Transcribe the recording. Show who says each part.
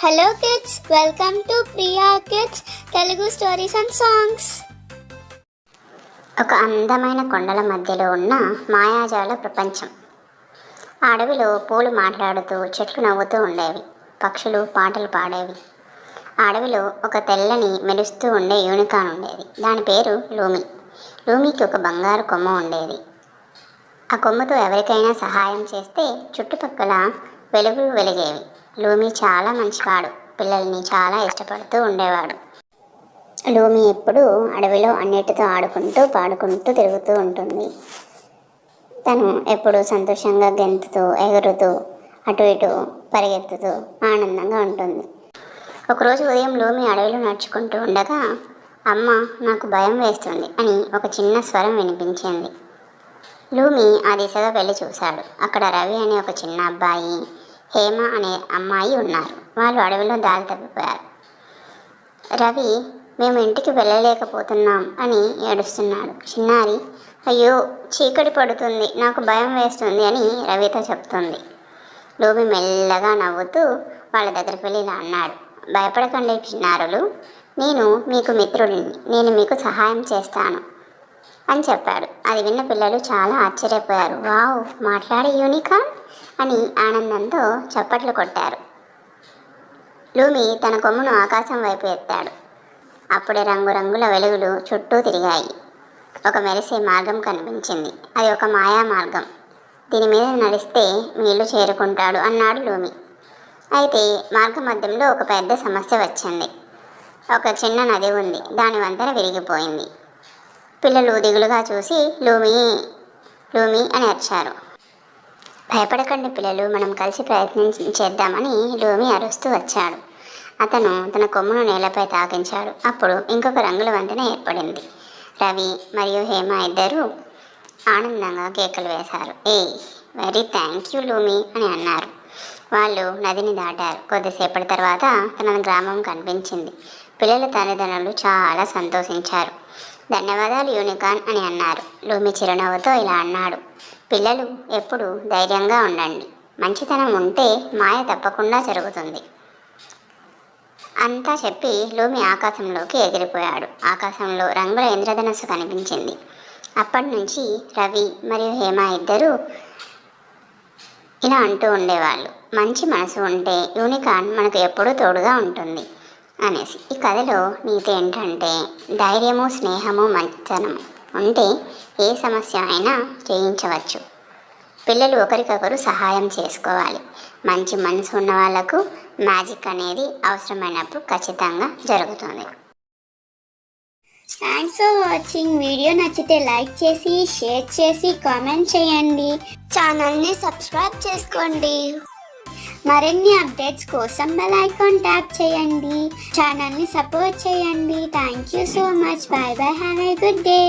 Speaker 1: Hello kids, welcome to Priya kids Telugu stories and songs.
Speaker 2: ఒక అందమైన కొండల మధ్యలో ఉన్న మాయాజాల ప్రపంచం. ఆ అడవిలో పూలు మాట్లాడుతూ, చెట్లు నవ్వుతూ ఉండేవి, పక్షులు పాటలు పాడేవి. ఆ అడవిలో ఒక తెల్లని మెరుస్తూ ఉండే యూనికాన్ ఉండేది. దాని పేరు లూమి. లూమికి ఒక బంగారు కొమ్మ ఉండేది. ఆ కొమ్మతో ఎవరికైనా సహాయం చేస్తే చుట్టుపక్కల వెలుగులు వెలిగేవి. లూమి చాలా మంచివాడు, పిల్లల్ని చాలా ఇష్టపడుతూ ఉండేవాడు. లూమి ఎప్పుడూ అడవిలో అన్నిటితో ఆడుకుంటూ పాడుకుంటూ తిరుగుతూ ఉంటుంది. తను ఎప్పుడూ సంతోషంగా గెంతుతూ, ఎగురుతూ, అటు ఇటు పరిగెత్తుతూ ఆనందంగా ఉంటుంది. ఒకరోజు ఉదయం లూమి అడవిలో నడుచుకుంటూ ఉండగా, అమ్మ, నాకు భయం వేస్తుంది అని ఒక చిన్న స్వరం వినిపించింది. లూమి ఆ దిశగా వెళ్ళి చూశాడు. అక్కడ రవి అనే ఒక చిన్న అబ్బాయి, హేమ అనే అమ్మాయి ఉన్నారు. వాళ్ళు అడవిలో దారి తప్పిపోయారు. రవి, మేము ఇంటికి వెళ్ళలేకపోతున్నాం అని ఏడుస్తున్నాడు. చిన్నారి, అయ్యో చీకటి పడుతుంది, నాకు భయం వేస్తుంది అని రవితో చెప్తుంది. లూమి మెల్లగా నవ్వుతూ వాళ్ళ దగ్గరికి వెళ్ళి ఇలా అన్నాడు, భయపడకండి చిన్నారులు, నేను మీకు మిత్రుడిని, నేను మీకు సహాయం చేస్తాను అని చెప్పాడు. అది విన్న పిల్లలు చాలా ఆశ్చర్యపోయారు. వావ్, మాట్లాడే యూనికాన్ అని ఆనందంతో చప్పట్లు కొట్టారు. లూమి తన కొమ్మును ఆకాశం వైపు ఎత్తాడు. అప్పుడే రంగురంగుల వెలుగులు చుట్టూ తిరిగాయి. ఒక మెరిసే మార్గం కనిపించింది. అది ఒక మాయా మార్గం. దీని మీద నడిస్తే మీ ఇల్లు చేరుకుంటాడు అన్నాడు లూమి. అయితే మార్గ మధ్యంలో ఒక పెద్ద సమస్య వచ్చింది. ఒక చిన్న నది ఉంది, దాని వంతెన విరిగిపోయింది. పిల్లలు దిగులుగా చూసి లూమి లూమి అని అరిచారు. భయపడకండి పిల్లలు, మనం కలిసి చేద్దామని లూమి అరుస్తూ వచ్చాడు. అతను తన కొమ్మును నేలపై తాకించాడు. అప్పుడు ఇంకొక రంగుల వంతెన ఏర్పడింది. రవి మరియు హేమ ఇద్దరూ ఆనందంగా కేకలు వేశారు. వెరీ థ్యాంక్ యూ లూమి అని అన్నారు. వాళ్ళు నదిని దాటారు. కొద్దిసేపటి తర్వాత తన గ్రామం కనిపించింది. పిల్లల తల్లిదండ్రులు చాలా సంతోషించారు. ధన్యవాదాలు యూనికాన్ అని అన్నారు. లూమి చిరునవ్వుతో ఇలా అన్నాడు, పిల్లలు ఎప్పుడు ధైర్యంగా ఉండండి, మంచితనం ఉంటే మాయ తప్పకుండా జరుగుతుంది. అంతా చెప్పి లూమి ఆకాశంలోకి ఎగిరిపోయాడు. ఆకాశంలో రంగుల ఇంద్రధనస్సు కనిపించింది. అప్పటి నుంచి రవి మరియు హేమ ఇద్దరూ ఇలా అంటూ ఉండేవాళ్ళు, మంచి మనసు ఉంటే యూనికాన్ మనకు ఎప్పుడూ తోడుగా ఉంటుంది అనేసి. ఈ కథలో నీతి ఏంటంటే, ధైర్యము, స్నేహము, మంచితనము ఉంటే ఏ సమస్య అయినా జయించవచ్చు. పిల్లలు ఒకరికొకరు సహాయం చేసుకోవాలి. మంచి మనసు ఉన్న వాళ్ళకు మ్యాజిక్ అనేది అవసరమైనప్పుడు ఖచ్చితంగా జరుగుతుంది.
Speaker 1: Thanks for watching. వీడియో నచ్చితే లైక్ చేసి, షేర్ చేసి, కామెంట్ చేయండి. ఛానల్ని సబ్స్క్రైబ్ చేసుకోండి. మరిన్ని అప్డేట్స్ కోసం బెల్ ఐకాన్ ట్యాప్ చేయండి. ఛానల్ని సపోర్ట్ చేయండి. Thank you so much. By by. Have a good day.